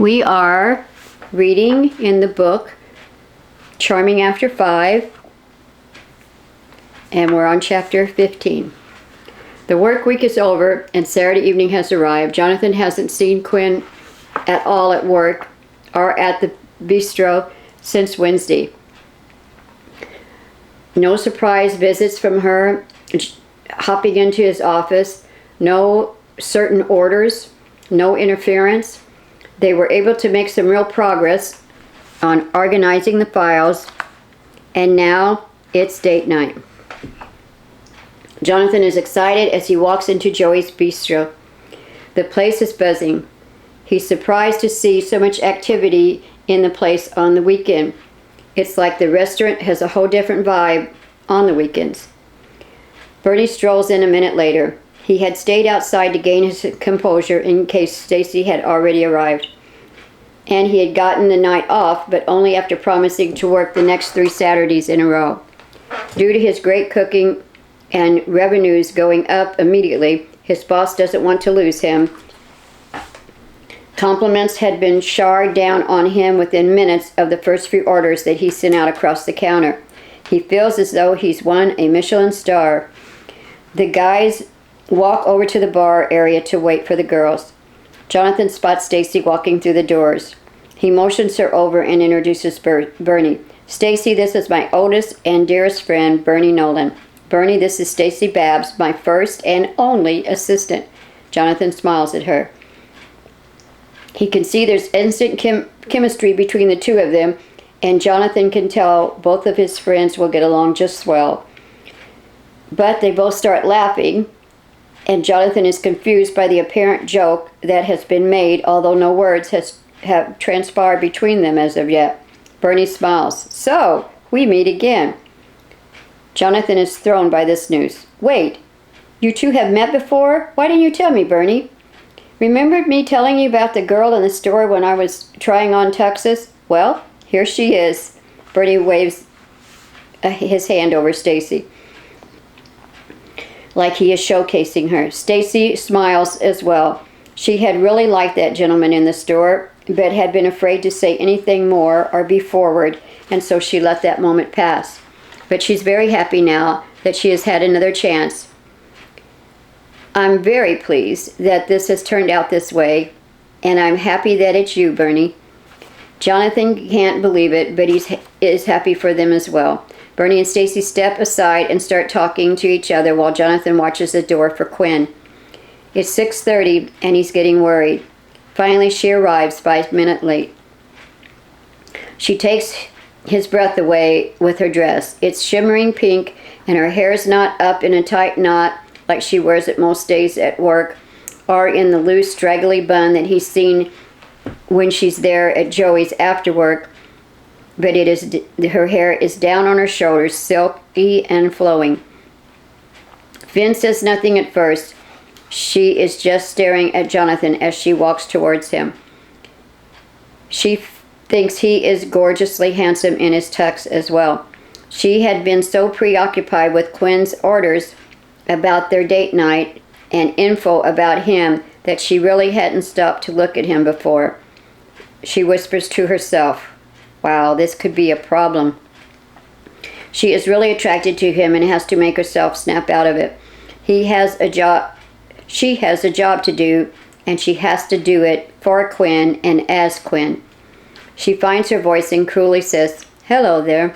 We are reading in the book Charming After 5, and we're on chapter 15. The work week is over and Saturday evening has arrived. Jonathan hasn't seen Quinn at all at work or at the bistro since Wednesday. No surprise visits from her, hopping into his office, no certain orders, no interference. They were able to make some real progress on organizing the files, and now it's date night. Jonathan is excited as he walks into Joey's bistro. The place is buzzing. He's surprised to see so much activity in the place on the weekend. It's like the restaurant has a whole different vibe on the weekends. Bernie strolls in a minute later. He had stayed outside to gain his composure in case Stacy had already arrived. And he had gotten the night off, but only after promising to work the next 3 Saturdays in a row. Due to his great cooking and revenues going up immediately, his boss doesn't want to lose him. Compliments had been showered down on him within minutes of the first few orders that he sent out across the counter. He feels as though he's won a Michelin star. The guys walk over to the bar area to wait for the girls. Jonathan spots Stacy walking through the doors. He motions her over and introduces Bernie. "Stacy, this is my oldest and dearest friend, Bernie Noland. Bernie, this is Stacy Babes, my first and only assistant." Jonathan smiles at her. He can see there's instant chemistry between the two of them, and Jonathan can tell both of his friends will get along just swell. But they both start laughing, and Jonathan is confused by the apparent joke that has been made, although no words have transpired between them as of yet. Bernie smiles. "So, we meet again." Jonathan is thrown by this news. "Wait, you two have met before? Why didn't you tell me, Bernie? Remembered me telling you about the girl in the store when I was trying on tuxes? Well, here she is." Bernie waves his hand over Stacy, like he is showcasing her. Stacy smiles as well. She had really liked that gentleman in the store, but had been afraid to say anything more or be forward, and so she let that moment pass. But she's very happy now that she has had another chance. "I'm very pleased that this has turned out this way, and I'm happy that it's you, Bernie." Jonathan can't believe it, but he is happy for them as well. Bernie and Stacy step aside and start talking to each other while Jonathan watches the door for Quinn. It's 6:30 and he's getting worried. Finally, she arrives 5 minutes late. She takes his breath away with her dress. It's shimmering pink and her hair's not up in a tight knot like she wears it most days at work, or in the loose, straggly bun that he's seen when she's there at Joey's after work. But her hair is down on her shoulders, silky and flowing. Finn says nothing at first. She is just staring at Jonathan as she walks towards him. She thinks he is gorgeously handsome in his tux as well. She had been so preoccupied with Quinn's orders about their date night and info about him that she really hadn't stopped to look at him before. She whispers to herself, "Wow, this could be a problem." She is really attracted to him and has to make herself snap out of it. She has a job to do, and she has to do it for Quinn and as Quinn. She finds her voice and coolly says, "Hello there."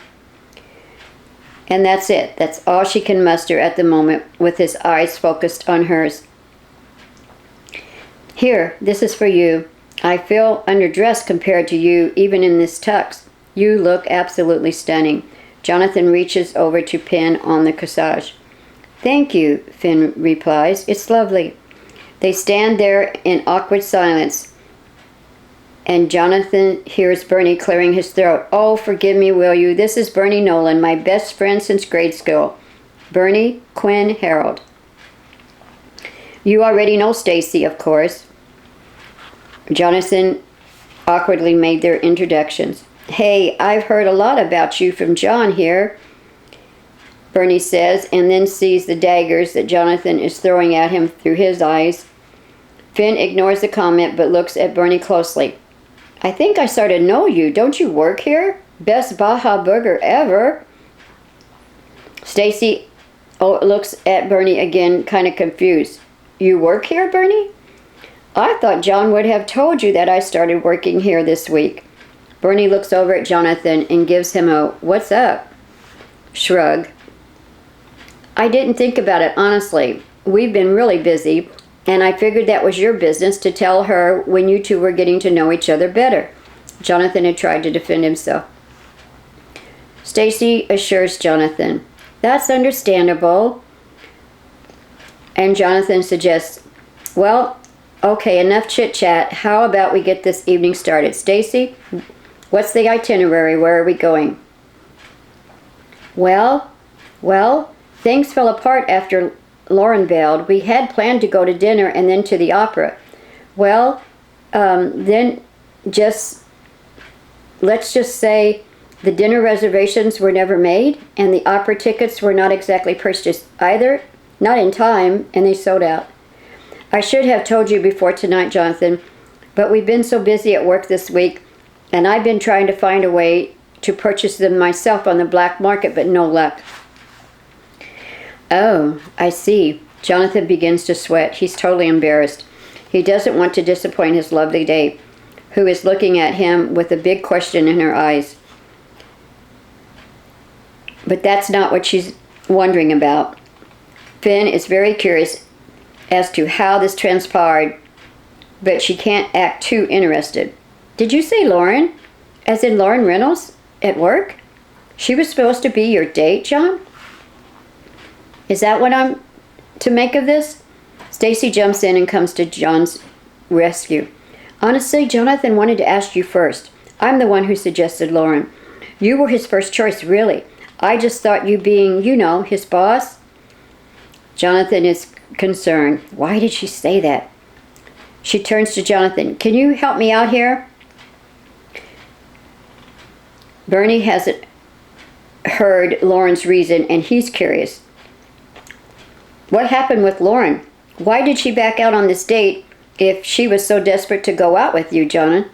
And that's it. That's all she can muster at the moment, with his eyes focused on hers. "Here, this is for you. I feel underdressed compared to you, even in this tux. You look absolutely stunning." Jonathan reaches over to pin on the corsage. "Thank you," Finn replies. "It's lovely." They stand there in awkward silence, and Jonathan hears Bernie clearing his throat. "Oh, forgive me, will you? This is Bernie Noland, my best friend since grade school. Bernie, Quinn Herald. You already know Stacy, of course." Jonathan awkwardly made their introductions. "Hey, I've heard a lot about you from John here," Bernie says, and then sees the daggers that Jonathan is throwing at him through his eyes. Finn ignores the comment but looks at Bernie closely. I think I sort of know you. Don't you work here? Best Baja Burger ever. Stacy looks at Bernie again, kind of confused. You work here, Bernie? I thought John would have told you that I started working here this week. Bernie looks over at Jonathan and gives him a "what's up?" shrug. I didn't think about it, honestly. We've been really busy, and I figured that was your business to tell her when you two were getting to know each other better. Jonathan had tried to defend himself. Stacy assures Jonathan, that's understandable. And Jonathan suggests, well, okay, enough chit-chat. How about we get this evening started? Stacy, what's the itinerary? Where are we going? Well, things fell apart after Lauren bailed. We had planned to go to dinner and then to the opera. Well, then let's just say the dinner reservations were never made and the opera tickets were not exactly purchased either, not in time, and they sold out. I should have told you before tonight, Jonathan, but we've been so busy at work this week, and I've been trying to find a way to purchase them myself on the black market, but no luck. Oh, I see. Jonathan begins to sweat. He's totally embarrassed. He doesn't want to disappoint his lovely date, who is looking at him with a big question in her eyes. But that's not what she's wondering about. Finn is very curious as to how this transpired, but she can't act too interested. Did you say Lauren? As in Lauren Reynolds at work? She was supposed to be your date, John? Is that what I'm to make of this? Stacy jumps in and comes to John's rescue. Honestly, Jonathan wanted to ask you first. I'm the one who suggested Lauren. You were his first choice, really. I just thought you being, his boss. Jonathan is concerned. Why did she say that? She turns to Jonathan. Can you help me out here? Bernie hasn't heard Lauren's reason, and he's curious. What happened with Lauren? Why did she back out on this date if she was so desperate to go out with you, Jonathan?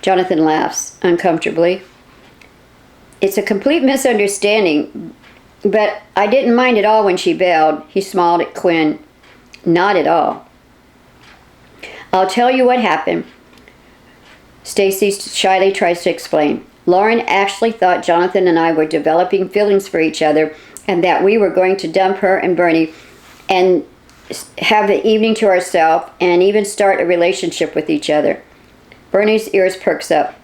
Jonathan laughs uncomfortably. It's a complete misunderstanding, but I didn't mind at all when she bailed. He smiled at Quinn. Not at all. I'll tell you what happened. Stacy shyly tries to explain. Lauren actually thought Jonathan and I were developing feelings for each other and that we were going to dump her and Bernie and have the evening to ourselves and even start a relationship with each other. Bernie's ears perks up.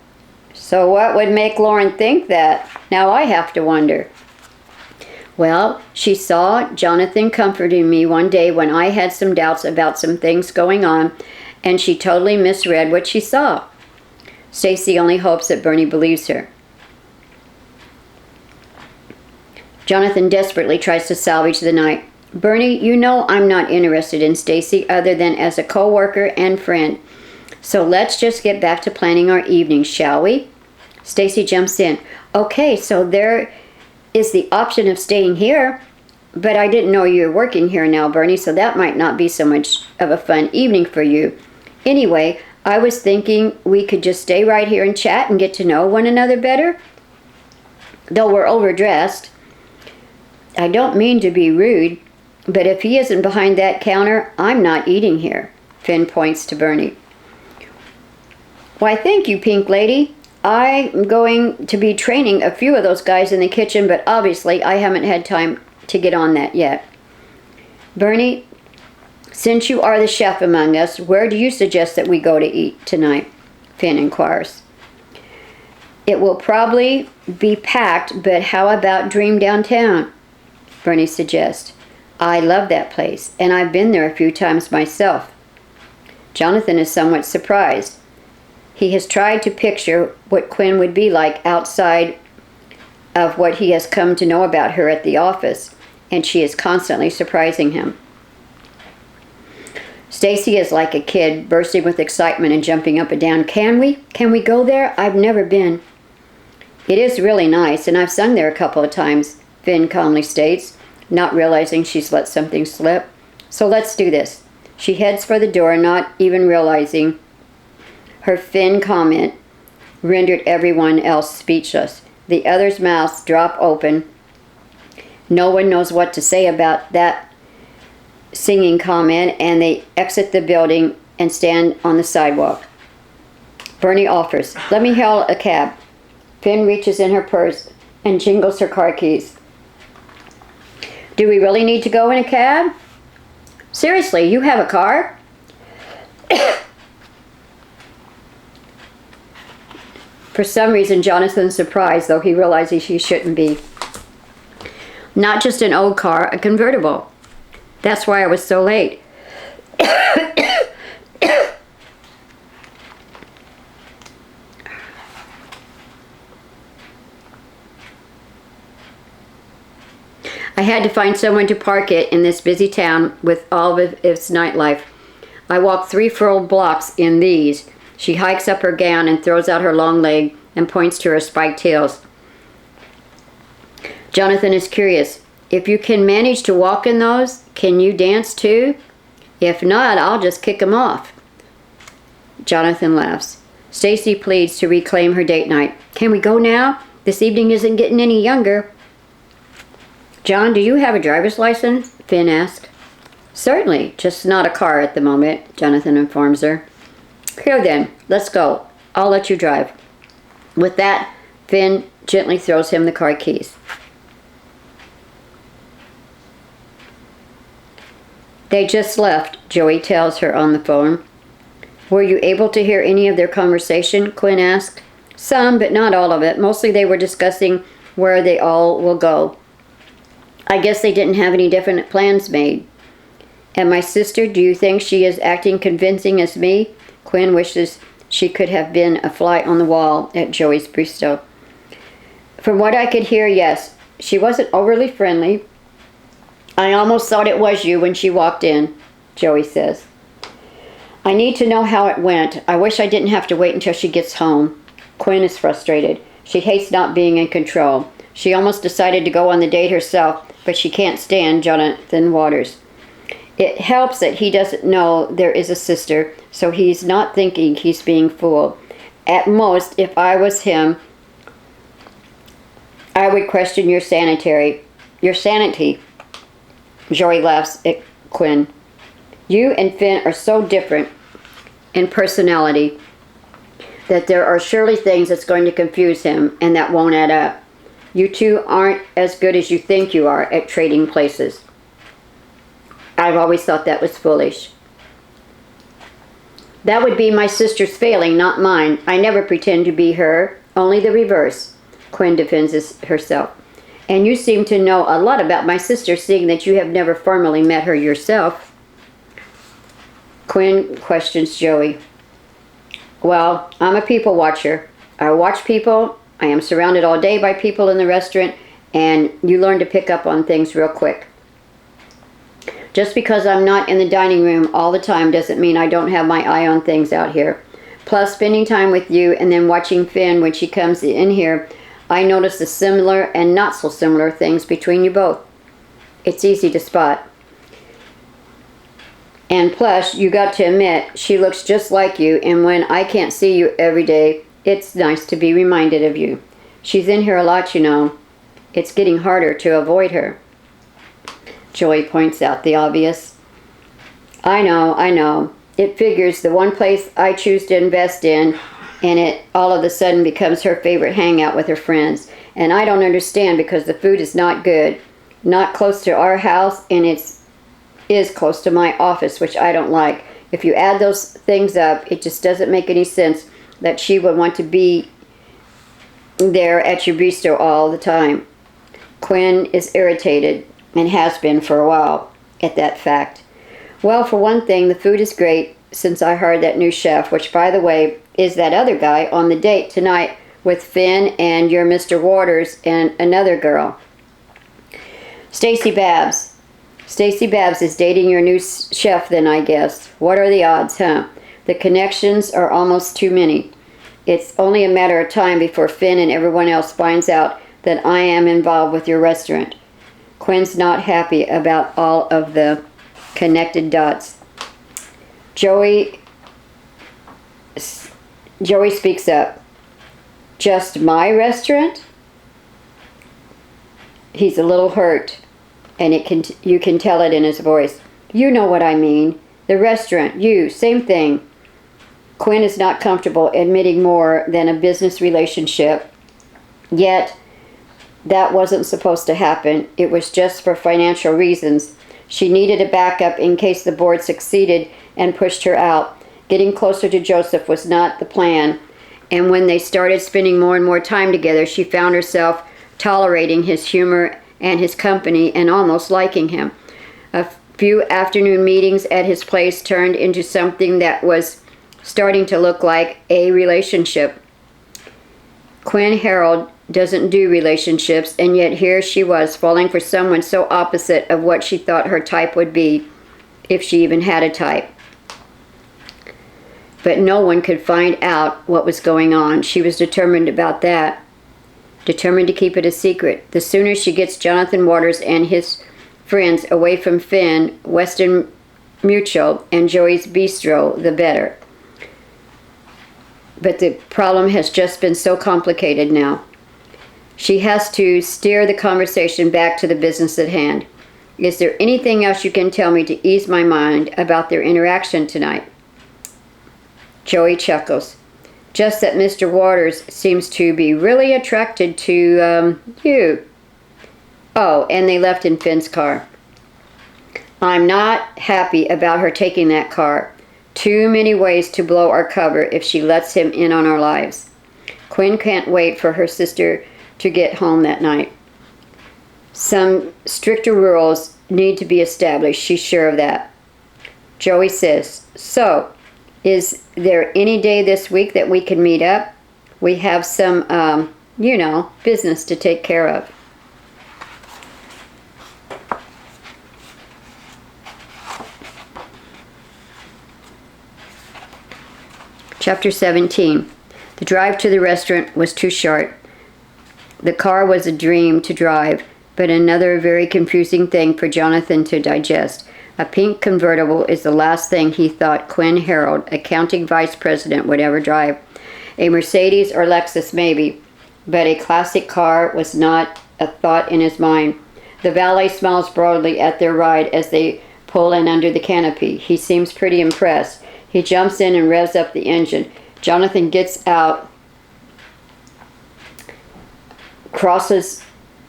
So what would make Lauren think that? Now I have to wonder. Well, she saw Jonathan comforting me one day when I had some doubts about some things going on, and she totally misread what she saw. Stacy only hopes that Bernie believes her. Jonathan desperately tries to salvage the night. Bernie, you know I'm not interested in Stacy other than as a co-worker and friend. So let's just get back to planning our evening, shall we? Stacy jumps in. Okay, so there is the option of staying here, but I didn't know you were working here now, Bernie, so that might not be so much of a fun evening for you. Anyway, I was thinking we could just stay right here and chat and get to know one another better. Though we're overdressed. I don't mean to be rude, but if he isn't behind that counter, I'm not eating here. Finn points to Bernie. Why, thank you, Pink Lady. I'm going to be training a few of those guys in the kitchen, but obviously I haven't had time to get on that yet. Bernie, since you are the chef among us, where do you suggest that we go to eat tonight? Finn inquires. It will probably be packed, but how about Dream Downtown? Bernie suggests. I love that place, and I've been there a few times myself. Jonathan is somewhat surprised. He has tried to picture what Quinn would be like outside of what he has come to know about her at the office, and she is constantly surprising him. Stacy is like a kid, bursting with excitement and jumping up and down. Can we? Can we go there? I've never been. It is really nice, and I've sung there a couple of times, Finn calmly states, not realizing she's let something slip. So let's do this. She heads for the door, not even realizing Her Finn comment rendered everyone else speechless. The others' mouths drop open. No one knows what to say about that singing comment, and they exit the building and stand on the sidewalk. Bernie offers, "Let me hail a cab." Finn reaches in her purse and jingles her car keys. "Do we really need to go in a cab? Seriously, you have a car?" For some reason, Jonathan's surprised, though he realizes he shouldn't be. "Not just an old car, a convertible. That's why I was so late." "I had to find someone to park it in this busy town with all of its nightlife. I walked 3 full blocks in these." She hikes up her gown and throws out her long leg and points to her spiked heels. Jonathan is curious. "If you can manage to walk in those, can you dance too? If not, I'll just kick 'em off." Jonathan laughs. Stacy pleads to reclaim her date night. "Can we go now? This evening isn't getting any younger." "John, do you have a driver's license?" Finn asks. "Certainly, just not a car at the moment," Jonathan informs her. "Here then, let's go. I'll let you drive." With that, Finn gently throws him the car keys. "They just left," Joey tells her on the phone. "Were you able to hear any of their conversation?" Quinn asked. "Some, but not all of it. Mostly they were discussing where they all will go. I guess they didn't have any definite plans made." "And my sister, do you think she is acting convincing as me?" Quinn wishes she could have been a fly on the wall at Joey's bistro. "From what I could hear, yes. She wasn't overly friendly. I almost thought it was you when she walked in," Joey says. "I need to know how it went. I wish I didn't have to wait until she gets home." Quinn is frustrated. She hates not being in control. She almost decided to go on the date herself, but she can't stand Jonathan Waters. It helps that he doesn't know there is a sister, so he's not thinking he's being fooled. At most, if I was him, I would question your sanity. Joey laughs at Quinn. "You and Finn are so different in personality that there are surely things that's going to confuse him, and that won't add up. You two aren't as good as you think you are at trading places." "I've always thought that was foolish." "That would be my sister's failing, not mine. I never pretend to be her, only the reverse," Quinn defends herself. "And you seem to know a lot about my sister, seeing that you have never formally met her yourself." Quinn questions Joey. "Well, I'm a people watcher. I watch people. I am surrounded all day by people in the restaurant, and you learn to pick up on things real quick. Just because I'm not in the dining room all the time doesn't mean I don't have my eye on things out here. Plus, spending time with you and then watching Finn when she comes in here, I notice the similar and not so similar things between you both. It's easy to spot. And plus, you got to admit, she looks just like you, and when I can't see you every day, it's nice to be reminded of you. She's in here a lot, you know. It's getting harder to avoid her." Joey points out the obvious. I know. It figures the one place I choose to invest in, and it all of a sudden becomes her favorite hangout with her friends. And I don't understand because the food is not good, not close to our house, and it is close to my office, which I don't like. If you add those things up, it just doesn't make any sense that she would want to be there at your bistro all the time. Quinn is irritated, and has been for a while, at that fact. "Well, for one thing, the food is great since I hired that new chef, which, by the way, is that other guy on the date tonight with Finn and your Mr. Waters and another girl. Stacy Babes. Stacy Babes is dating your new chef then, I guess. What are the odds, huh? The connections are almost too many. It's only a matter of time before Finn and everyone else finds out that I am involved with your restaurant." Quinn's not happy about all of the connected dots. Joey Joey speaks up. Just my restaurant? He's a little hurt, and you can tell it in his voice. You know what I mean. The restaurant, you, same thing. Quinn is not comfortable admitting more than a business relationship, yet that wasn't supposed to happen. It was just for financial reasons. She needed a backup in case the board succeeded and pushed her out. Getting closer to Joseph was not the plan, and when they started spending more and more time together, she found herself tolerating his humor and his company and almost liking him. A few afternoon meetings at his place turned into something that was starting to look like a relationship. Quinn Herald doesn't do relationships, and yet here she was falling for someone so opposite of what she thought her type would be, if she even had a type. But no one could find out what was going on. She was determined about that. Determined to keep it a secret. The sooner she gets Jonathan Waters and his friends away from Finn, Westin Mutual, and Joey's Bistro, the better. But the problem has just been so complicated now. She has to steer the conversation back to the business at hand. Is there anything else you can tell me to ease my mind about their interaction tonight? Joey chuckles. Just that Mr. Waters seems to be really attracted to, you. Oh, and they left in Finn's car. I'm not happy about her taking that car. Too many ways to blow our cover if she lets him in on our lives. Quinn can't wait for her sister to get home that night. Some stricter rules need to be established. She's sure of that. Joey says, so, is there any day this week that we can meet up? We have some, business to take care of. Chapter 17. The drive to the restaurant was too short. The car was a dream to drive, but another very confusing thing for Jonathan to digest. A pink convertible is the last thing he thought Quinn Herald, accounting vice president, would ever drive. A Mercedes or Lexus maybe, but a classic car was not a thought in his mind. The valet smiles broadly at their ride as they pull in under the canopy. He seems pretty impressed. He jumps in and revs up the engine. Jonathan gets out, crosses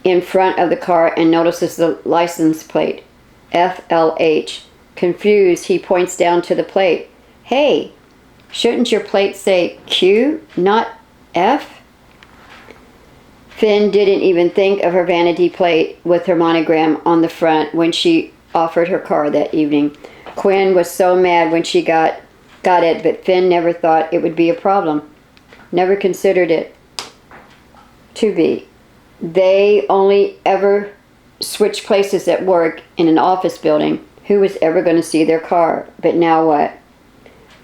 in front of the car, and notices the license plate, FLH. Confused, he points down to the plate. Hey, shouldn't your plate say Q, not F? Finn didn't even think of her vanity plate with her monogram on the front when she offered her car that evening. Quinn was so mad when she got it, but Finn never thought it would be a problem. Never considered it to be. They only ever switch places at work in an office building. Who was ever going to see their car? But now what?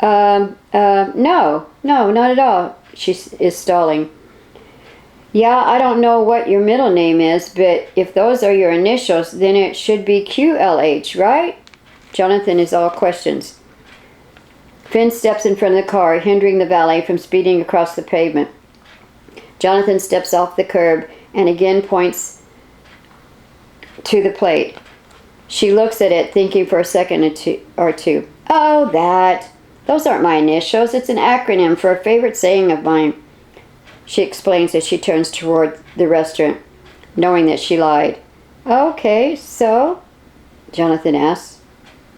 No, not at all. She is stalling. Yeah, I don't know what your middle name is, but if those are your initials, then it should be QLH, right? Jonathan is all questions. Finn steps in front of the car, hindering the valet from speeding across the pavement. Jonathan steps off the curb and again points to the plate. She looks at it, thinking for a second or two. Oh, that. Those aren't my initials. It's an acronym for a favorite saying of mine. She explains as she turns toward the restaurant, knowing that she lied. Okay, so? Jonathan asks.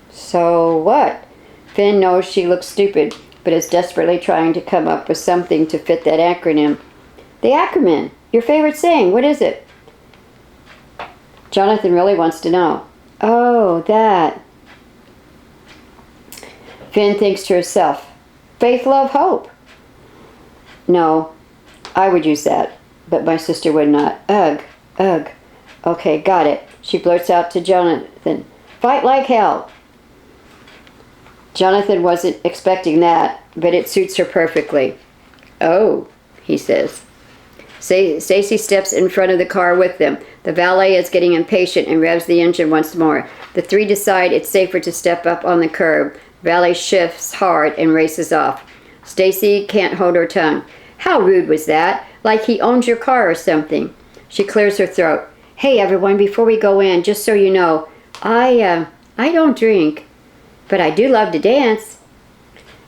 So what? Finn knows she looks stupid, but is desperately trying to come up with something to fit that acronym. The acronym. Your favorite saying. What is it? Jonathan really wants to know. Oh, that. Finn thinks to herself. Faith, love, hope. No, I would use that, but my sister would not. Ugh. Okay, got it. She blurts out to Jonathan. Fight like hell. Jonathan wasn't expecting that, but it suits her perfectly. Oh, he says. Stacy steps in front of the car with them. The valet is getting impatient and revs the engine once more. The three decide it's safer to step up on the curb. Valet shifts hard and races off. Stacy can't hold her tongue. How rude was that? Like he owns your car or something. She clears her throat. Hey everyone, before we go in, just so you know, I don't drink, but I do love to dance.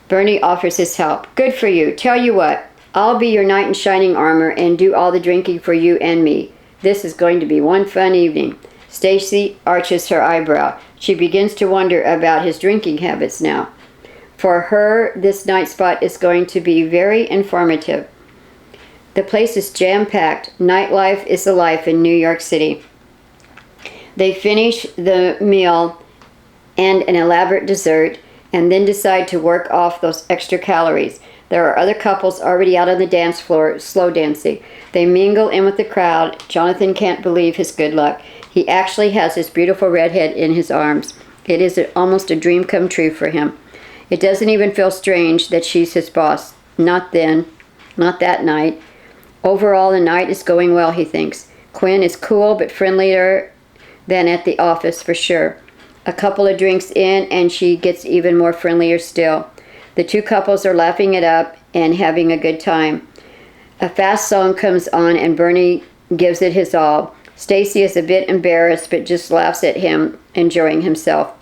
Bernie offers his help. Good for you. Tell you what, I'll be your knight in shining armor and do all the drinking for you and me. This is going to be one fun evening. Stacy arches her eyebrow. She begins to wonder about his drinking habits now. For her, this night spot is going to be very informative. The place is jam-packed. Nightlife is the life in New York City. They finish the meal and an elaborate dessert and then decide to work off those extra calories. There are other couples already out on the dance floor, slow dancing. They mingle in with the crowd. Jonathan can't believe his good luck. He actually has his beautiful redhead in his arms. It is almost a dream come true for him. It doesn't even feel strange that she's his boss. Not then. Not that night. Overall, the night is going well, he thinks. Quinn is cool but friendlier than at the office for sure. A couple of drinks in and she gets even more friendlier still. The two couples are laughing it up and having a good time. A fast song comes on and Bernie gives it his all. Stacy is a bit embarrassed but just laughs at him, enjoying himself.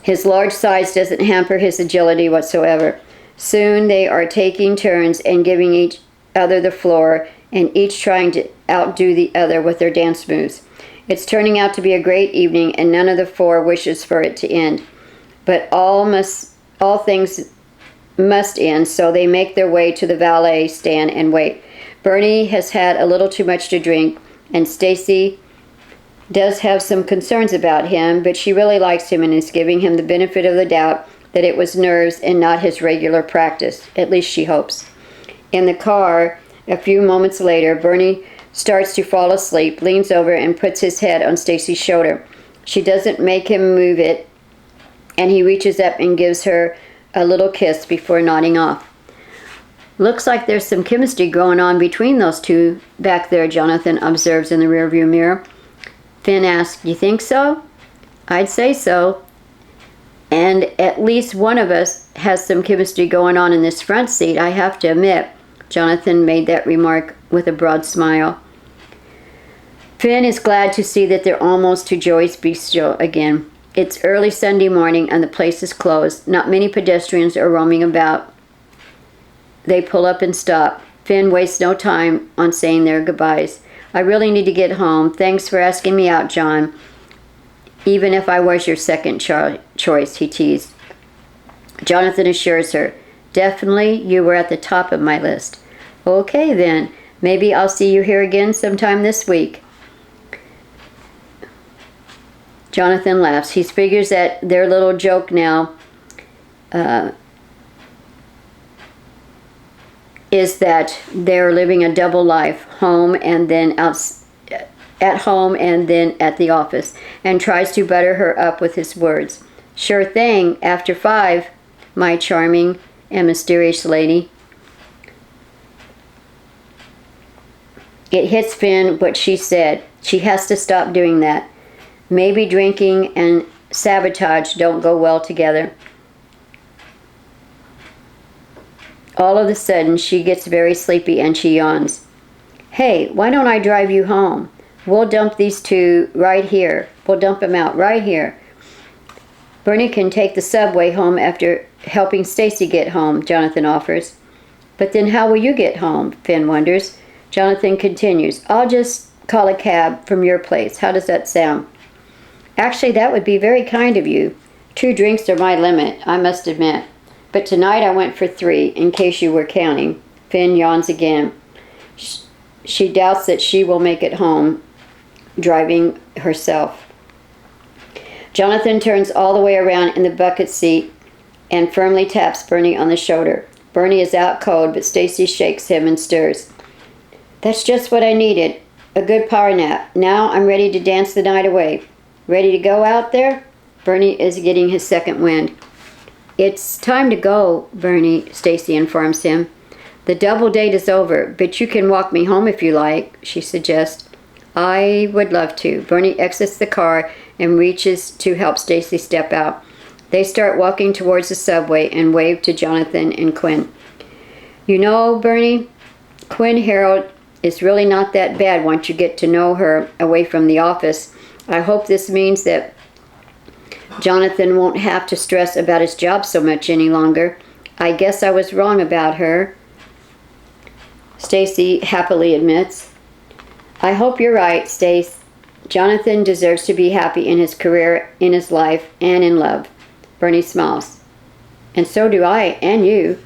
His large size doesn't hamper his agility whatsoever. Soon they are taking turns and giving each other the floor and each trying to outdo the other with their dance moves. It's turning out to be a great evening and none of the four wishes for it to end. But all things must end, so they make their way to the valet stand and wait. Bernie has had a little too much to drink and Stacy does have some concerns about him, but she really likes him and is giving him the benefit of the doubt that it was nerves and not his regular practice. At least she hopes. In the car, a few moments later, Bernie starts to fall asleep, leans over and puts his head on Stacy's shoulder. She doesn't make him move it, and he reaches up and gives her a little kiss before nodding off. Looks like there's some chemistry going on between those two back there, Jonathan observes in the rearview mirror. Finn asks, you think so? I'd say so. And at least one of us has some chemistry going on in this front seat, I have to admit. Jonathan made that remark with a broad smile. Finn is glad to see that they're almost to Joey's Bistro again. It's early Sunday morning and the place is closed. Not many pedestrians are roaming about. They pull up and stop. Finn wastes no time on saying their goodbyes. I really need to get home. Thanks for asking me out, John. Even if I was your second choice, he teased. Jonathan assures her, definitely you were at the top of my list. Okay then, maybe I'll see you here again sometime this week. Jonathan laughs. He figures that their little joke now is that they're living a double life, home and then at home and then at the office, and tries to butter her up with his words. Sure thing, after 5, my charming and mysterious lady. It hits Finn what she said. She has to stop doing that. Maybe drinking and sabotage don't go well together. All of a sudden, she gets very sleepy and she yawns. Hey, why don't I drive you home? We'll dump these two right here. We'll dump them out right here. Bernie can take the subway home after helping Stacy get home, Jonathan offers. But then how will you get home? Finn wonders. Jonathan continues. I'll just call a cab from your place. How does that sound? Actually, that would be very kind of you. 2 drinks are my limit, I must admit. But tonight I went for 3, in case you were counting. Finn yawns again. She doubts that she will make it home, driving herself. Jonathan turns all the way around in the bucket seat and firmly taps Bernie on the shoulder. Bernie is out cold, but Stacy shakes him and stirs. That's just what I needed, a good power nap. Now I'm ready to dance the night away. Ready to go out there? Bernie is getting his second wind. It's time to go, Bernie, Stacy informs him. The double date is over, but you can walk me home if you like, she suggests. I would love to. Bernie exits the car and reaches to help Stacy step out. They start walking towards the subway and wave to Jonathan and Quinn. You know, Bernie, Quinn Herald is really not that bad once you get to know her away from the office. I hope this means that Jonathan won't have to stress about his job so much any longer. I guess I was wrong about her, Stacy happily admits. I hope you're right, Stace. Jonathan deserves to be happy in his career, in his life, and in love. Bernie smiles. And so do I, and you.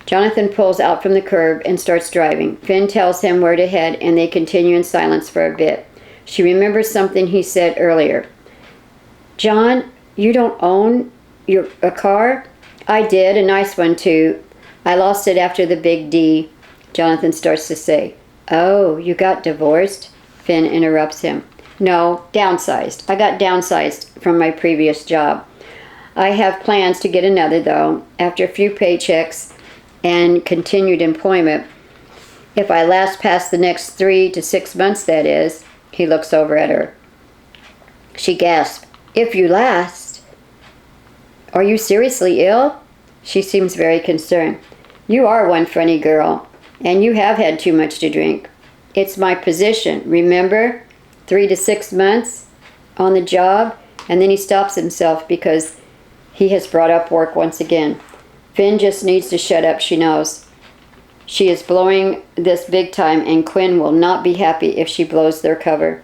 Jonathan pulls out from the curb and starts driving. Finn tells him where to head, and they continue in silence for a bit. She remembers something he said earlier. John, you don't own a car? I did, a nice one too. I lost it after the big D, Jonathan starts to say. Oh, you got divorced? Finn interrupts him. No, downsized. I got downsized from my previous job. I have plans to get another, though, after a few paychecks and continued employment. If I last past the next 3 to 6 months, that is. He looks over at her. She gasps. If you last? Are you seriously ill? She seems very concerned. You are one funny girl, and you have had too much to drink. It's my position, remember? 3 to 6 months on the job, and then he stops himself because he has brought up work once again. Finn just needs to shut up, she knows. She is blowing this big time, and Quinn will not be happy if she blows their cover.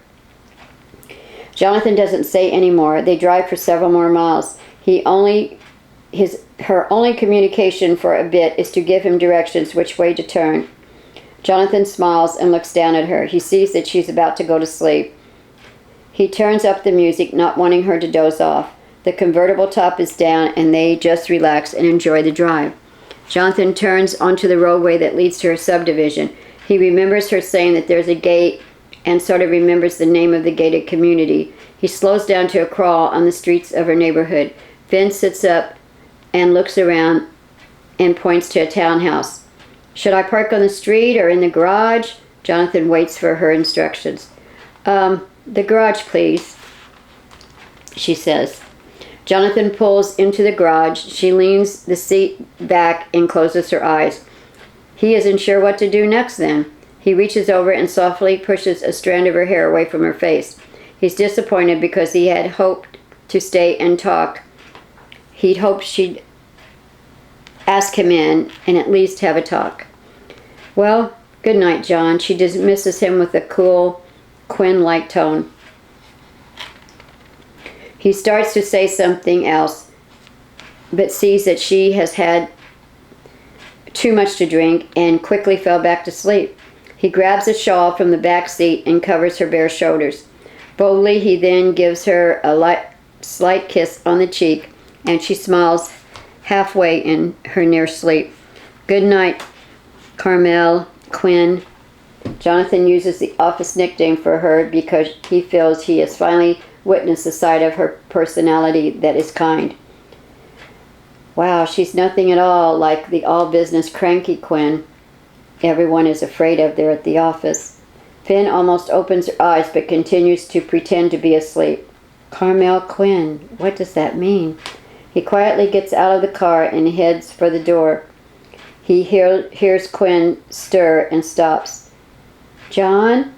Jonathan doesn't say any more. They drive for several more miles. Her only communication for a bit is to give him directions which way to turn. Jonathan smiles and looks down at her. He sees that she's about to go to sleep. He turns up the music, not wanting her to doze off. The convertible top is down, and they just relax and enjoy the drive. Jonathan turns onto the roadway that leads to her subdivision. He remembers her saying that there's a gate and sort of remembers the name of the gated community. He slows down to a crawl on the streets of her neighborhood. Finn sits up and looks around and points to a townhouse. Should I park on the street or in the garage? Jonathan waits for her instructions. The garage, please, she says. Jonathan pulls into the garage. She leans the seat back and closes her eyes. He isn't sure what to do next then. He reaches over and softly pushes a strand of her hair away from her face. He's disappointed because he had hoped to stay and talk. He'd hoped she'd ask him in and at least have a talk. Well, good night, John. She dismisses him with a cool, Quinn-like tone. He starts to say something else, but sees that she has had too much to drink and quickly fell back to sleep. He grabs a shawl from the back seat and covers her bare shoulders. Boldly, he then gives her a slight kiss on the cheek, and she smiles halfway in her near sleep. Good night, Carmel, Quinn. Jonathan uses the office nickname for her because he feels he has finally witnessed a side of her personality that is kind. Wow, she's nothing at all like the all-business cranky Quinn everyone is afraid of there at the office. Finn almost opens her eyes but continues to pretend to be asleep. Carmel Quinn, what does that mean? He quietly gets out of the car and heads for the door. He hears Quinn stir and stops. John?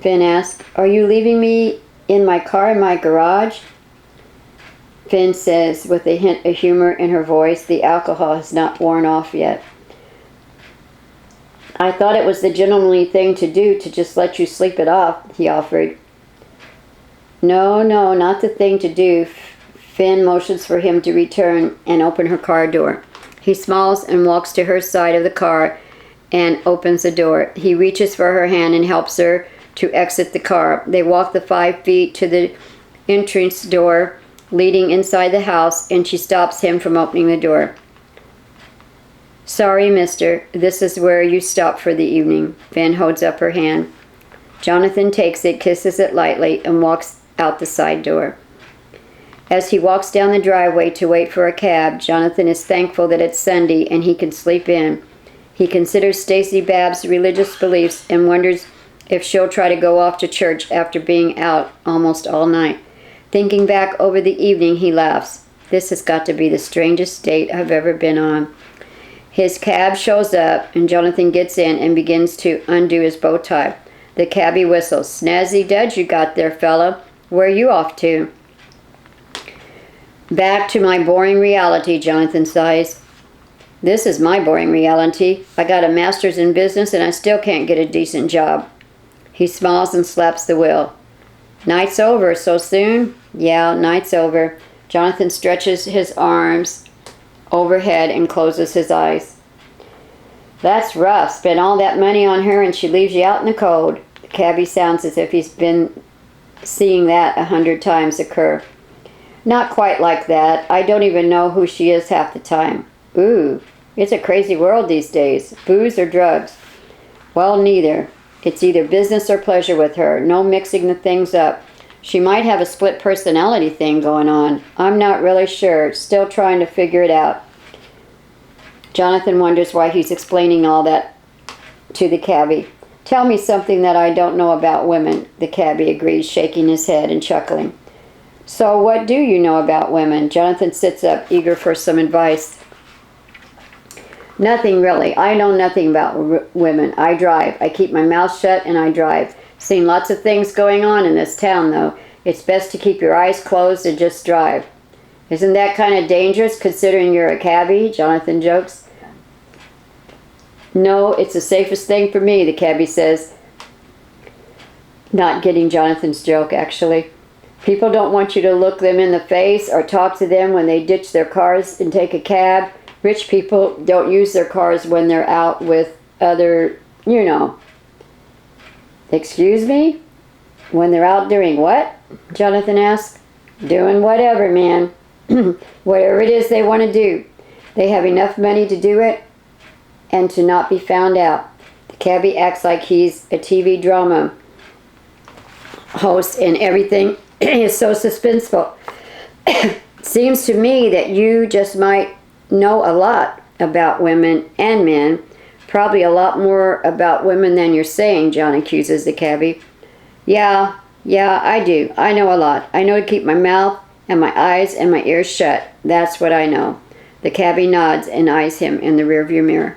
Finn asks, are you leaving me in my car in my garage? Finn says with a hint of humor in her voice. The alcohol has not worn off yet. I thought it was the gentlemanly thing to do to just let you sleep it off, he offered. No, not the thing to do. Finn motions for him to return and open her car door. He smiles and walks to her side of the car and opens the door. He reaches for her hand and helps her to exit the car. They walk the 5 feet to the entrance door leading inside the house, and she stops him from opening the door. Sorry, mister. This is where you stop for the evening. Finn holds up her hand. Jonathan takes it, kisses it lightly, and walks out the side door. As he walks down the driveway to wait for a cab, Jonathan is thankful that it's Sunday and he can sleep in. He considers Stacy Babes' religious beliefs and wonders if she'll try to go off to church after being out almost all night. Thinking back over the evening, he laughs. This has got to be the strangest date I've ever been on. His cab shows up, and Jonathan gets in and begins to undo his bow tie. The cabbie whistles. "Snazzy duds you got there, fella. Where are you off to?" "Back to my boring reality," Jonathan sighs. "This is my boring reality. I got a master's in business and I still can't get a decent job." He smiles and slaps the wheel. "Night's over so soon?" "Yeah, night's over." Jonathan stretches his arms overhead and closes his eyes. "That's rough. Spent all that money on her and she leaves you out in the cold." The cabbie sounds as if he's been seeing that 100 times occur. "Not quite like that. I don't even know who she is half the time." "Ooh, it's a crazy world these days. Booze or drugs?" "Well, neither. It's either business or pleasure with her. No mixing the things up. She might have a split personality thing going on. I'm not really sure. Still trying to figure it out." Jonathan wonders why he's explaining all that to the cabbie. "Tell me something that I don't know about women," the cabbie agrees, shaking his head and chuckling. "So what do you know about women?" Jonathan sits up, eager for some advice. "Nothing really. I know nothing about women. I drive. I keep my mouth shut and I drive. Seen lots of things going on in this town, though. It's best to keep your eyes closed and just drive." "Isn't that kind of dangerous considering you're a cabbie?" Jonathan jokes. "No, it's the safest thing for me," the cabbie says, not getting Jonathan's joke, actually. "People don't want you to look them in the face or talk to them when they ditch their cars and take a cab. Rich people don't use their cars when they're out with other, you know." "Excuse me? When they're out doing what?" Jonathan asks. "Doing whatever, man. Whatever it is they want to do. They have enough money to do it and to not be found out." The cabbie acts like he's a TV drama host and everything is so suspenseful. "Seems to me that you just might know a lot about women and men. Probably a lot more about women than you're saying," John accuses the cabbie. Yeah, I do. I know a lot. I know to keep my mouth and my eyes and my ears shut. That's what I know." The cabbie nods and eyes him in the rearview mirror.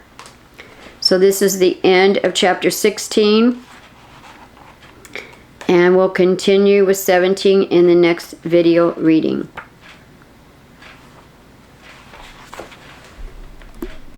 So this is the end of chapter 16. And we'll continue with 17 in the next video reading.